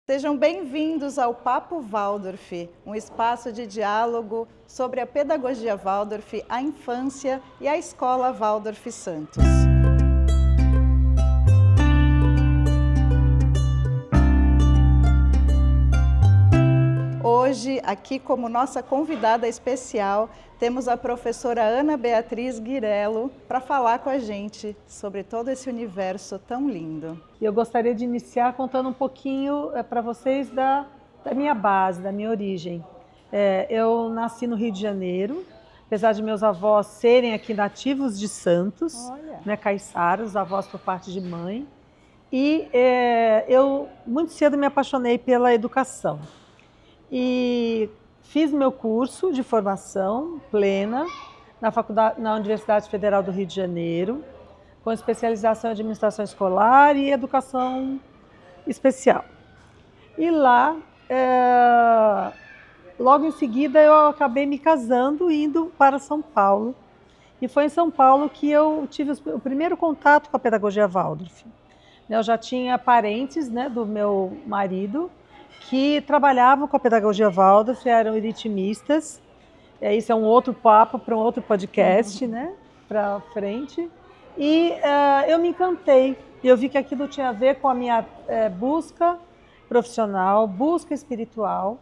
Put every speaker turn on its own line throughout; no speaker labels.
Sejam bem-vindos ao Papo Waldorf, um espaço de diálogo sobre a pedagogia Waldorf, a infância e a escola Waldorf Santos. Hoje, aqui como nossa convidada especial, temos a professora Ana Beatriz Guirello para falar com a gente sobre todo esse universo tão lindo.
Eu gostaria de iniciar contando um pouquinho para vocês da minha base, da minha origem. Eu nasci no Rio de Janeiro, apesar de meus avós serem aqui nativos de Santos, caiçaras, avós por parte de mãe. E eu muito cedo me apaixonei pela educação. E fiz meu curso de formação plena na Universidade Federal do Rio de Janeiro, com especialização em administração escolar e educação especial. E lá, logo em seguida, eu acabei me casando e indo para São Paulo. E foi em São Paulo que eu tive o primeiro contato com a pedagogia Waldorf. Eu já tinha parentes, do meu marido que trabalhavam com a pedagogia Waldorf, eram ritmistas. Isso é um outro papo para um outro podcast, para frente. E eu me encantei. Eu vi que aquilo tinha a ver com a minha busca profissional, busca espiritual.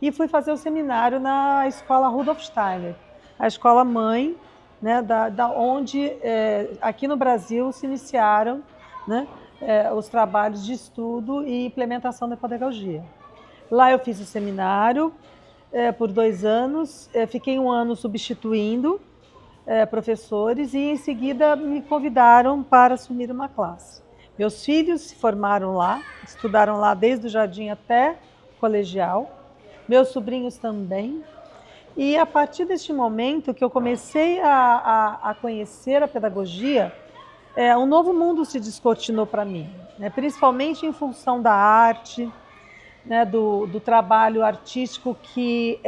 E fui fazer o seminário na escola Rudolf Steiner, a escola mãe, onde aqui no Brasil se iniciaram os trabalhos de estudo e implementação da pedagogia. Lá eu fiz o seminário por 2 anos, fiquei 1 ano substituindo professores e em seguida me convidaram para assumir uma classe. Meus filhos se formaram lá, estudaram lá desde o jardim até o colegial, meus sobrinhos também. E a partir deste momento que eu comecei a conhecer a pedagogia, um novo mundo se descortinou para mim, principalmente em função da arte, do trabalho artístico que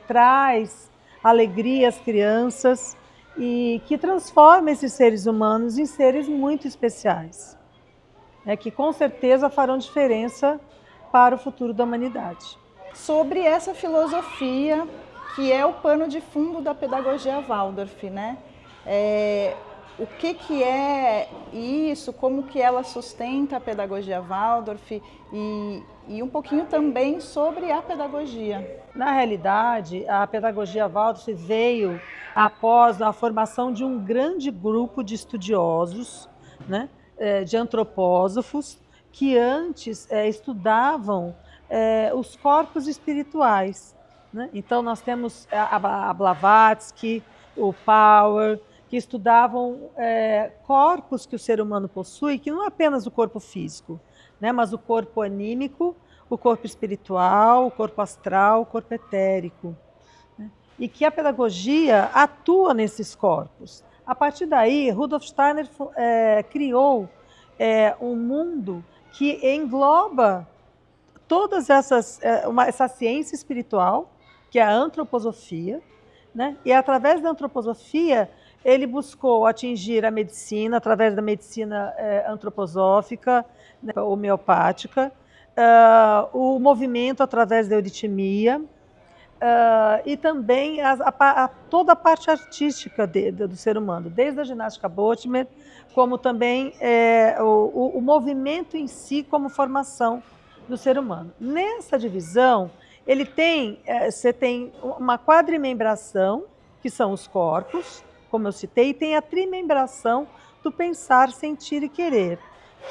traz alegria às crianças e que transforma esses seres humanos em seres muito especiais, que com certeza farão diferença para o futuro da humanidade.
Sobre essa filosofia que é o pano de fundo da pedagogia Waldorf, o que é isso, como que ela sustenta a pedagogia Waldorf e um pouquinho também sobre a pedagogia.
Na realidade, a pedagogia Waldorf veio após a formação de um grande grupo de estudiosos, de antropósofos, que antes estudavam os corpos espirituais. Então, nós temos a Blavatsky, o Power, que estudavam corpos que o ser humano possui, que não é apenas o corpo físico, mas o corpo anímico, o corpo espiritual, o corpo astral, o corpo etérico. E que a pedagogia atua nesses corpos. A partir daí, Rudolf Steiner criou um mundo que engloba todas essa ciência espiritual, que é a antroposofia, e através da antroposofia ele buscou atingir a medicina através da medicina antroposófica, homeopática, o movimento através da euritmia e também toda a parte artística do ser humano, desde a ginástica Boltzmann, como também o movimento em si como formação do ser humano. Nessa divisão, você tem uma quadrimembração, que são os corpos, como eu citei, e tem a trimembração do pensar, sentir e querer,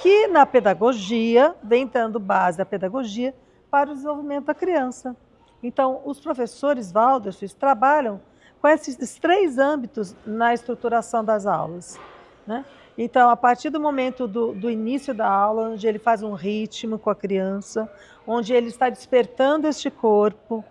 que na pedagogia vem dando base à pedagogia para o desenvolvimento da criança. Então, os professores Waldorf trabalham com esses 3 âmbitos na estruturação das aulas. Então, a partir do momento do início da aula, onde ele faz um ritmo com a criança, onde ele está despertando este corpo,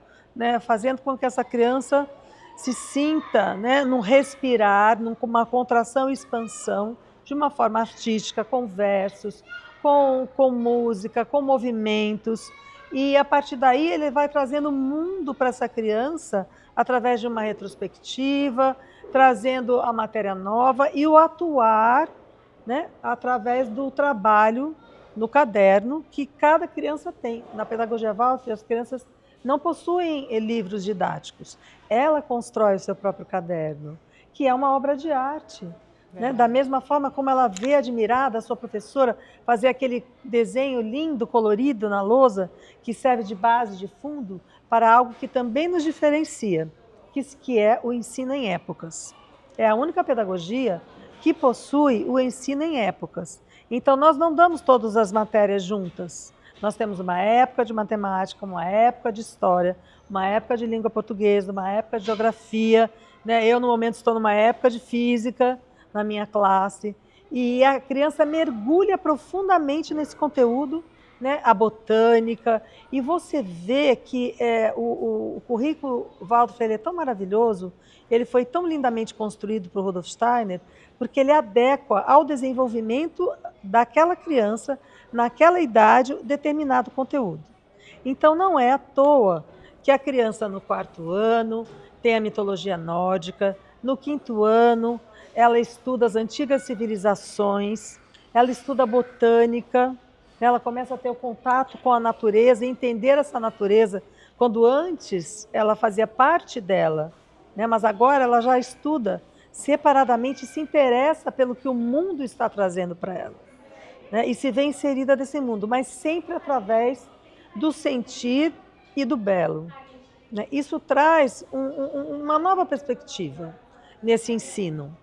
fazendo com que essa criança se sinta num respirar, numa contração e expansão, de uma forma artística, com versos, com música, com movimentos. E a partir daí ele vai trazendo o mundo para essa criança através de uma retrospectiva, trazendo a matéria nova e o atuar através do trabalho no caderno que cada criança tem. Na pedagogia Waldorf, as crianças não possuem livros didáticos. Ela constrói o seu próprio caderno, que é uma obra de arte. Né? Da mesma forma como ela vê admirada a sua professora fazer aquele desenho lindo, colorido na lousa, que serve de base, de fundo, para algo que também nos diferencia, que é o ensino em épocas. É a única pedagogia que possui o ensino em épocas. Então, nós não damos todas as matérias juntas. Nós temos uma época de matemática, uma época de história, uma época de língua portuguesa, uma época de geografia. Né? Eu, no momento, estou numa época de física, na minha classe. E a criança mergulha profundamente nesse conteúdo, né? A botânica. E você vê que o currículo Waldorf é tão maravilhoso, ele foi tão lindamente construído por Rudolf Steiner, porque ele adequa ao desenvolvimento daquela criança, naquela idade, determinado conteúdo. Então, não é à toa que a criança no 4º ano tem a mitologia nórdica, no 5º ano ela estuda as antigas civilizações, ela estuda botânica, ela começa a ter o contato com a natureza, entender essa natureza, quando antes ela fazia parte dela, né? Mas agora ela já estuda separadamente e se interessa pelo que o mundo está trazendo para ela. Né? E se vê inserida nesse mundo, mas sempre através do sentir e do belo. Né? Isso traz uma nova perspectiva nesse ensino,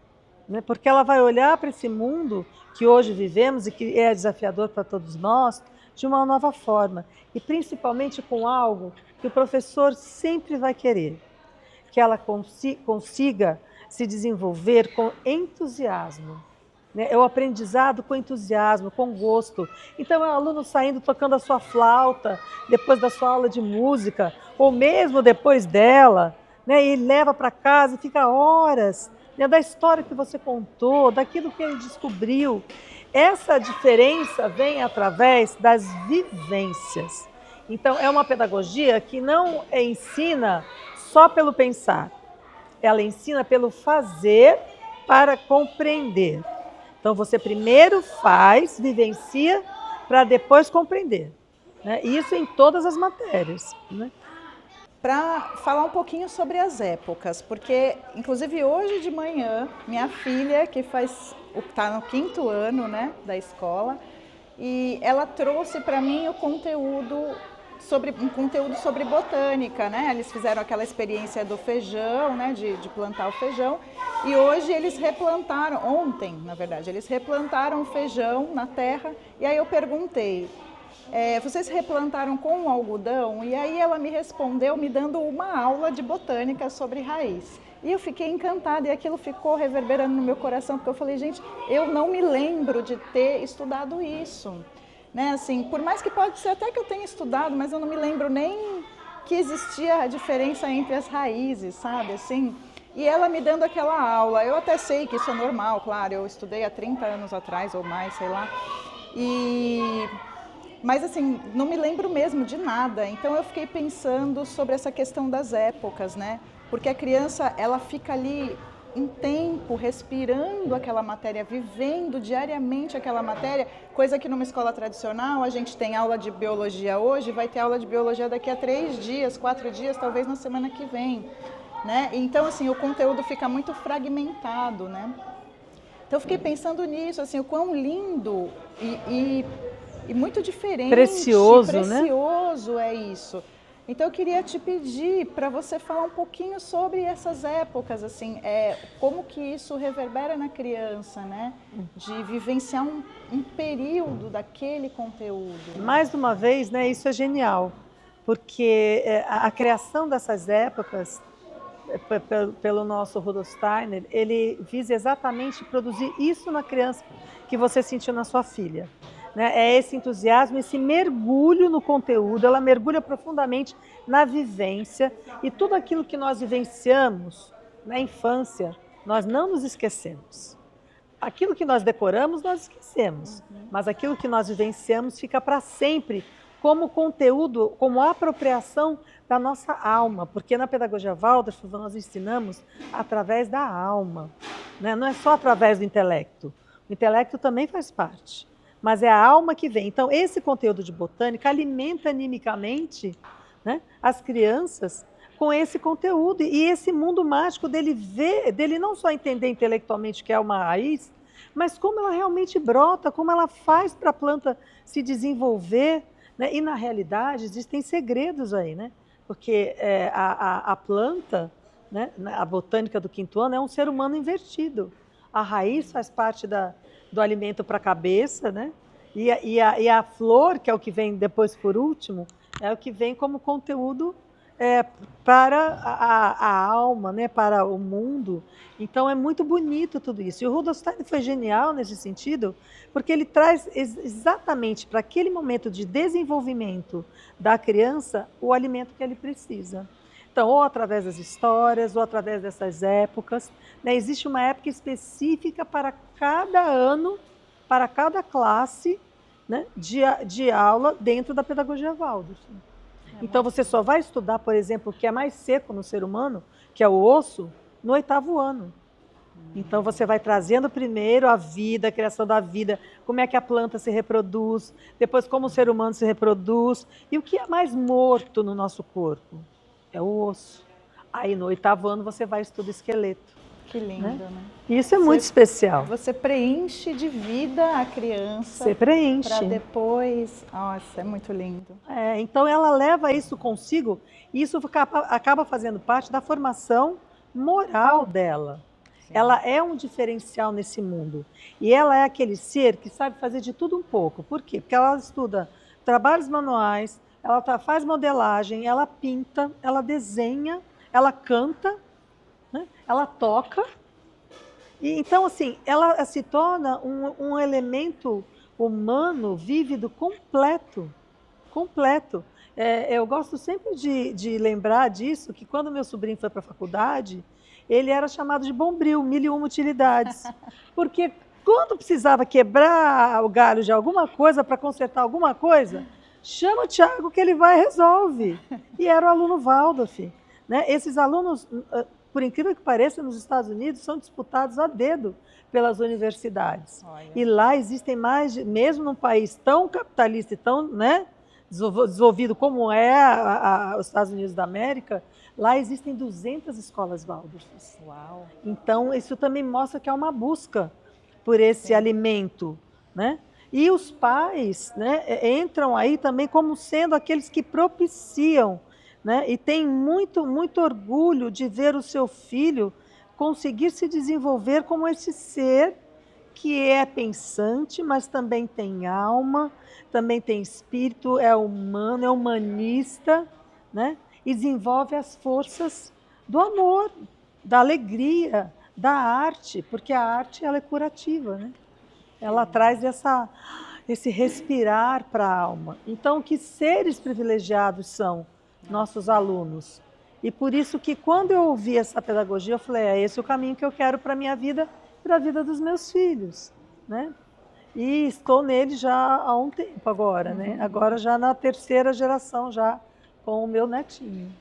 né? Porque ela vai olhar para esse mundo que hoje vivemos e que é desafiador para todos nós de uma nova forma, e principalmente com algo que o professor sempre vai querer, que ela consiga se desenvolver com entusiasmo. É o aprendizado com entusiasmo, com gosto. Então é o aluno saindo tocando a sua flauta depois da sua aula de música, ou mesmo depois dela, né? E leva para casa e fica horas, né, da história que você contou, daquilo que ele descobriu. Essa diferença vem através das vivências. Então é uma pedagogia que não ensina só pelo pensar, ela ensina pelo fazer para compreender. Então, você primeiro faz, vivencia, para depois compreender. Né? Isso em todas as matérias. Né?
Para falar um pouquinho sobre as épocas, porque, inclusive, hoje de manhã, minha filha, que está no 5º ano, né, da escola, e ela trouxe para mim um conteúdo sobre botânica, né? Eles fizeram aquela experiência do feijão, né? De plantar o feijão. E hoje eles replantaram, ontem, na verdade, eles replantaram o feijão na terra. E aí eu perguntei, vocês replantaram com algodão? E aí ela me respondeu me dando uma aula de botânica sobre raiz. E eu fiquei encantada e aquilo ficou reverberando no meu coração, porque eu falei, gente, eu não me lembro de ter estudado isso. Né, assim, por mais que pode ser até que eu tenha estudado, mas eu não me lembro nem que existia a diferença entre as raízes, sabe, assim. E ela me dando aquela aula, eu até sei que isso é normal, claro, eu estudei há 30 anos atrás ou mais, sei lá. Mas assim, não me lembro mesmo de nada, então eu fiquei pensando sobre essa questão das épocas, né, porque a criança, ela fica ali em tempo, respirando aquela matéria, vivendo diariamente aquela matéria, coisa que numa escola tradicional a gente tem aula de biologia hoje, vai ter aula de biologia daqui a 3 dias, 4 dias, talvez na semana que vem, né? Então, assim, o conteúdo fica muito fragmentado, né? Então, eu fiquei pensando nisso, assim, o quão lindo e muito diferente,
precioso,
né? É isso. Então eu queria te pedir para você falar um pouquinho sobre essas épocas, assim, como que isso reverbera na criança, né? De vivenciar um período daquele conteúdo.
Mais uma vez, né, isso é genial, porque a criação dessas épocas, pelo nosso Rudolf Steiner, ele visa exatamente produzir isso na criança que você sentiu na sua filha. Né? É esse entusiasmo, esse mergulho no conteúdo, ela mergulha profundamente na vivência, e tudo aquilo que nós vivenciamos na infância, nós não nos esquecemos. Aquilo que nós decoramos, nós esquecemos, mas aquilo que nós vivenciamos fica para sempre como conteúdo, como apropriação da nossa alma, porque na pedagogia Waldorf nós ensinamos através da alma, né? Não é só através do intelecto. O intelecto também faz parte, mas é a alma que vem. Então, esse conteúdo de botânica alimenta animicamente, né, as crianças com esse conteúdo e esse mundo mágico dele não só entender intelectualmente que é uma raiz, mas como ela realmente brota, como ela faz para a planta se desenvolver, né? E na realidade existem segredos aí, né? Porque a planta, né, a botânica do quinto ano é um ser humano invertido. A raiz faz parte do alimento para a cabeça, né? E a flor, que é o que vem depois por último, é o que vem como conteúdo para a alma, né, para o mundo. Então é muito bonito tudo isso. E o Rudolf Steiner foi genial nesse sentido, porque ele traz exatamente para aquele momento de desenvolvimento da criança o alimento que ele precisa. Então, ou através das histórias, ou através dessas épocas, né, existe uma época específica para cada ano, para cada classe, né, de aula dentro da pedagogia Waldorf. Então você só vai estudar, por exemplo, o que é mais seco no ser humano, que é o osso, no 8º ano. Então você vai trazendo primeiro a vida, a criação da vida, como é que a planta se reproduz, depois como o ser humano se reproduz, e o que é mais morto no nosso corpo? É o osso. Aí no 8º ano você vai estudar esqueleto.
Que lindo, né?
Isso é muito especial.
Você preenche de vida a criança.
Você preenche.
Para depois... Nossa, é muito lindo.
Então ela leva isso consigo e isso acaba fazendo parte da formação moral dela. Sim. Ela é um diferencial nesse mundo. E ela é aquele ser que sabe fazer de tudo um pouco. Por quê? Porque ela estuda trabalhos manuais, ela faz modelagem, ela pinta, ela desenha, ela canta, né? Ela toca. E, então, assim, ela se torna um elemento humano, vívido, completo. Completo. Eu gosto sempre de lembrar disso, que quando meu sobrinho foi para a faculdade, ele era chamado de bombril, 1001 utilidades. Porque quando precisava quebrar o galho de alguma coisa para consertar alguma coisa, chama o Tiago que ele vai e resolve. E era o aluno Waldorf. Né? Esses alunos, por incrível que pareça, nos Estados Unidos, são disputados a dedo pelas universidades. Olha. E lá existem mais, mesmo num país tão capitalista e tão, né, desenvolvido como é os Estados Unidos da América, lá existem 200 escolas Waldorf. Uau. Então, isso também mostra que há uma busca por esse alimento, né? E os pais, né, entram aí também como sendo aqueles que propiciam, né? E tem muito, muito orgulho de ver o seu filho conseguir se desenvolver como esse ser que é pensante, mas também tem alma, também tem espírito, é humano, é humanista, né? E desenvolve as forças do amor, da alegria, da arte, porque a arte ela é curativa, né? Ela traz esse respirar para a alma. Então, que seres privilegiados são nossos alunos. E por isso que quando eu ouvi essa pedagogia, eu falei, é esse o caminho que eu quero para a minha vida e para a vida dos meus filhos, né? E estou nele já há um tempo agora, né? Agora já na 3ª geração, já com o meu netinho.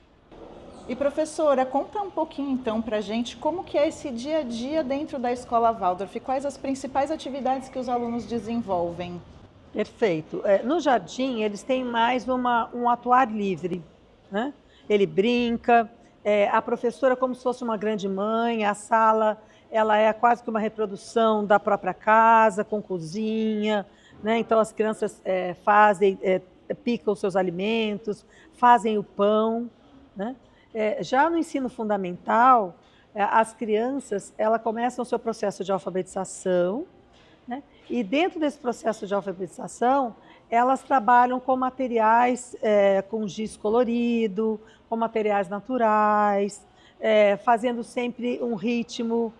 E professora, conta um pouquinho então para a gente como que é esse dia a dia dentro da Escola Waldorf, quais as principais atividades que os alunos desenvolvem?
Perfeito. No jardim eles têm mais um atuar livre, né? Ele brinca, a professora como se fosse uma grande mãe, a sala ela é quase que uma reprodução da própria casa, com cozinha, né? Então as crianças picam os seus alimentos, fazem o pão, né? Já no ensino fundamental, as crianças começam o seu processo de alfabetização, né? E dentro desse processo de alfabetização, elas trabalham com materiais, com giz colorido, com materiais naturais, fazendo sempre um ritmo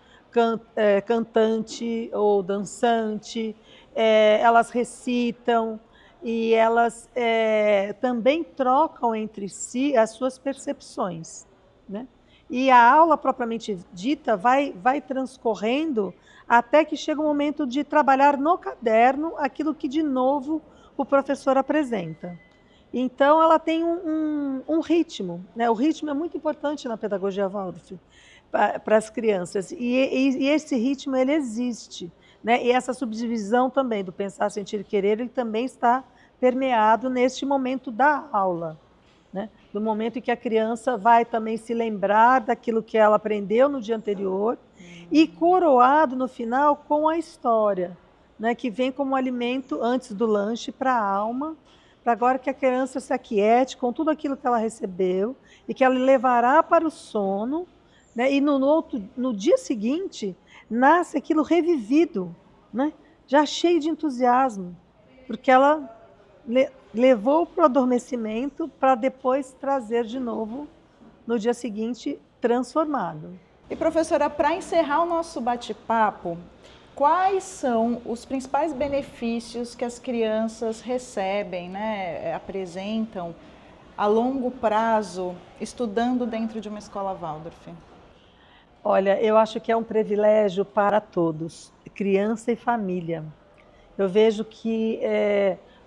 cantante ou dançante. Elas recitam e elas também trocam entre si as suas percepções, né? E a aula propriamente dita vai transcorrendo até que chega o momento de trabalhar no caderno aquilo que de novo o professor apresenta. Então ela tem um ritmo, né? O ritmo é muito importante na pedagogia Waldorf para as crianças e esse ritmo ele existe. né? E essa subdivisão também do pensar, sentir e querer, ele também está permeado neste momento da aula, né? Do momento em que a criança vai também se lembrar daquilo que ela aprendeu no dia anterior e coroado no final com a história, né? Que vem como alimento antes do lanche para a alma, para agora que a criança se aquiete com tudo aquilo que ela recebeu e que ela levará para o sono, né? E no dia seguinte nasce aquilo revivido, né? Já cheio de entusiasmo, porque ela levou para o adormecimento para depois trazer de novo no dia seguinte transformado.
E professora, para encerrar o nosso bate-papo, quais são os principais benefícios que as crianças recebem, né, apresentam a longo prazo estudando dentro de uma escola Waldorf?
Olha, eu acho que é um privilégio para todos, criança e família. Eu vejo que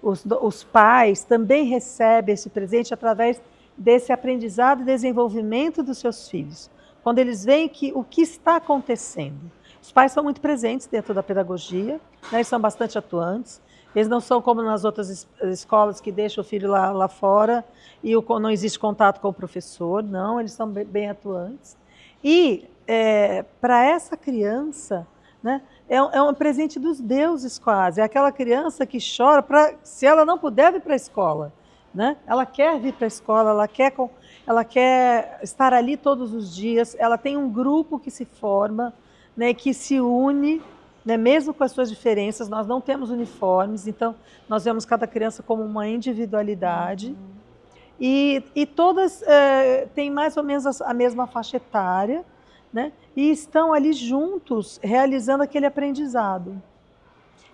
os pais também recebem esse presente através desse aprendizado e desenvolvimento dos seus filhos. Quando eles veem o que está acontecendo. Os pais são muito presentes dentro da pedagogia, né, eles são bastante atuantes. Eles não são como nas outras escolas que deixam o filho lá fora e não existe contato com o professor. Não, eles são bem atuantes. E para essa criança, né, é um presente dos deuses quase. É aquela criança que chora se ela não puder vir para a escola, né? Ela quer vir para a escola, ela quer estar ali todos os dias. Ela tem um grupo que se forma, né, que se une, né, mesmo com as suas diferenças. Nós não temos uniformes, então nós vemos cada criança como uma individualidade. E todas têm mais ou menos a mesma faixa etária, né? E estão ali juntos realizando aquele aprendizado.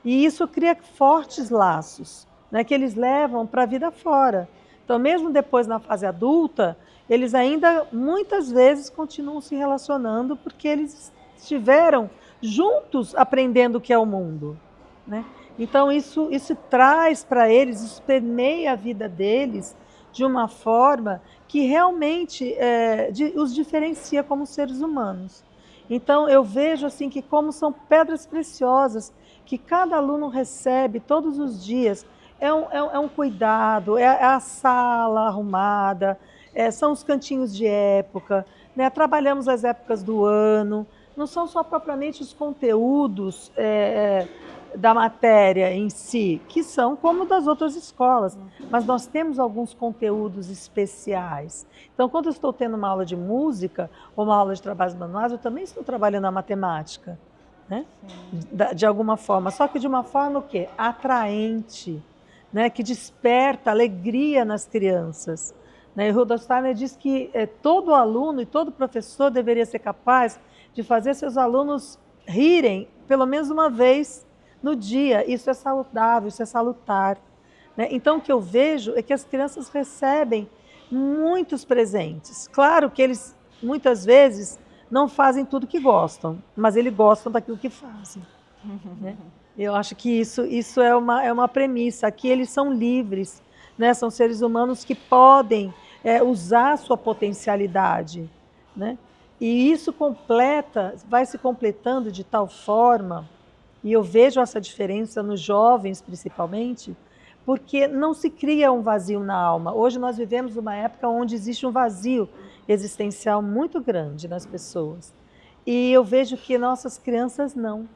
E isso cria fortes laços, né, que eles levam para a vida fora. Então, mesmo depois na fase adulta, eles ainda muitas vezes continuam se relacionando porque eles estiveram juntos aprendendo o que é o mundo, né? Então, isso traz para eles, isso permeia a vida deles de uma forma que realmente os diferencia como seres humanos. Então, eu vejo assim que como são pedras preciosas que cada aluno recebe todos os dias, é um cuidado, é a sala arrumada, são os cantinhos de época, né? Trabalhamos as épocas do ano, não são só propriamente os conteúdos da matéria em si, que são como das outras escolas, mas nós temos alguns conteúdos especiais. Então, quando eu estou tendo uma aula de música ou uma aula de trabalhos manuais, eu também estou trabalhando a matemática, né? De alguma forma, só que de uma forma o quê? Atraente, né? Que desperta alegria nas crianças. Né? E Rudolf Steiner diz que todo aluno e todo professor deveria ser capaz de fazer seus alunos rirem pelo menos uma vez no dia. Isso é saudável, isso é salutar. Né? Então, o que eu vejo é que as crianças recebem muitos presentes. Claro que eles, muitas vezes, não fazem tudo que gostam, mas eles gostam daquilo que fazem. Né? Eu acho que isso é uma premissa. Aqui eles são livres, né? São seres humanos que podem usar a sua potencialidade. Né? E isso vai se completando de tal forma, e eu vejo essa diferença nos jovens principalmente, porque não se cria um vazio na alma. Hoje nós vivemos uma época onde existe um vazio existencial muito grande nas pessoas. E eu vejo que nossas crianças não.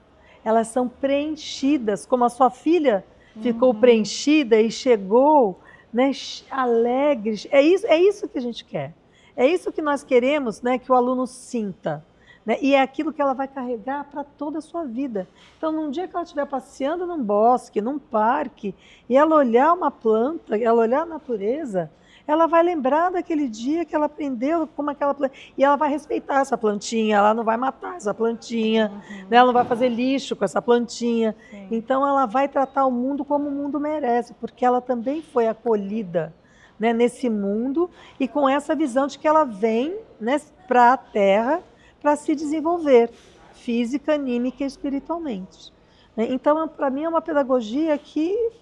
Elas são preenchidas, como a sua filha ficou preenchida e chegou, né, alegre. É isso que a gente quer. É isso que nós queremos, né, que o aluno sinta. Né? E é aquilo que ela vai carregar para toda a sua vida. Então, num dia que ela estiver passeando num bosque, num parque, e ela olhar uma planta, ela olhar a natureza, ela vai lembrar daquele dia que ela aprendeu como aquela planta. E ela vai respeitar essa plantinha, ela não vai matar essa plantinha, né? Ela não vai fazer lixo com essa plantinha. Sim. Então, ela vai tratar o mundo como o mundo merece, porque ela também foi acolhida, né, nesse mundo, e com essa visão de que ela vem, né, para a Terra para se desenvolver física, anímica e espiritualmente. Então, para mim, é uma pedagogia que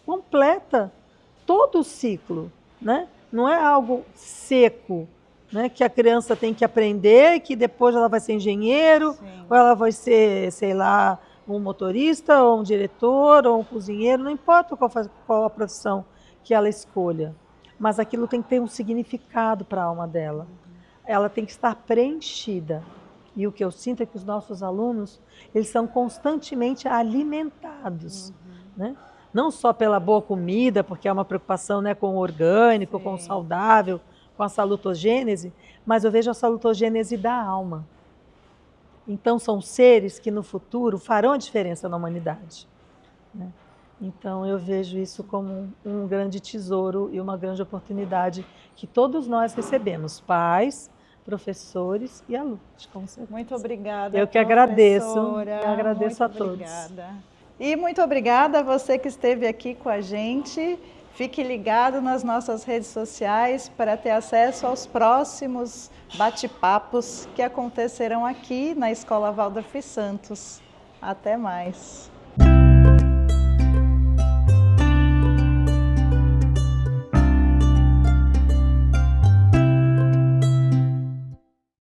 completa todo o ciclo, né? Não é algo seco, né, que a criança tem que aprender, que depois ela vai ser engenheiro, sim, ou ela vai ser, sei lá, um motorista, ou um diretor, ou um cozinheiro, não importa qual a profissão que ela escolha, mas aquilo tem que ter um significado para a alma dela. Ela tem que estar preenchida. E o que eu sinto é que os nossos alunos, eles são constantemente alimentados, né? Não só pela boa comida, porque é uma preocupação, né, com o orgânico, com o saudável, com a salutogênese, mas eu vejo a salutogênese da alma. Então são seres que no futuro farão a diferença na humanidade, né? Então eu vejo isso como um grande tesouro e uma grande oportunidade que todos nós recebemos, pais, professores e alunos, com certeza.
Muito obrigada,
eu que agradeço,
professora.
eu agradeço a
Muito
todos.
Obrigada. E muito obrigada a você que esteve aqui com a gente. Fique ligado nas nossas redes sociais para ter acesso aos próximos bate-papos que acontecerão aqui na Escola Waldorf Santos. Até mais!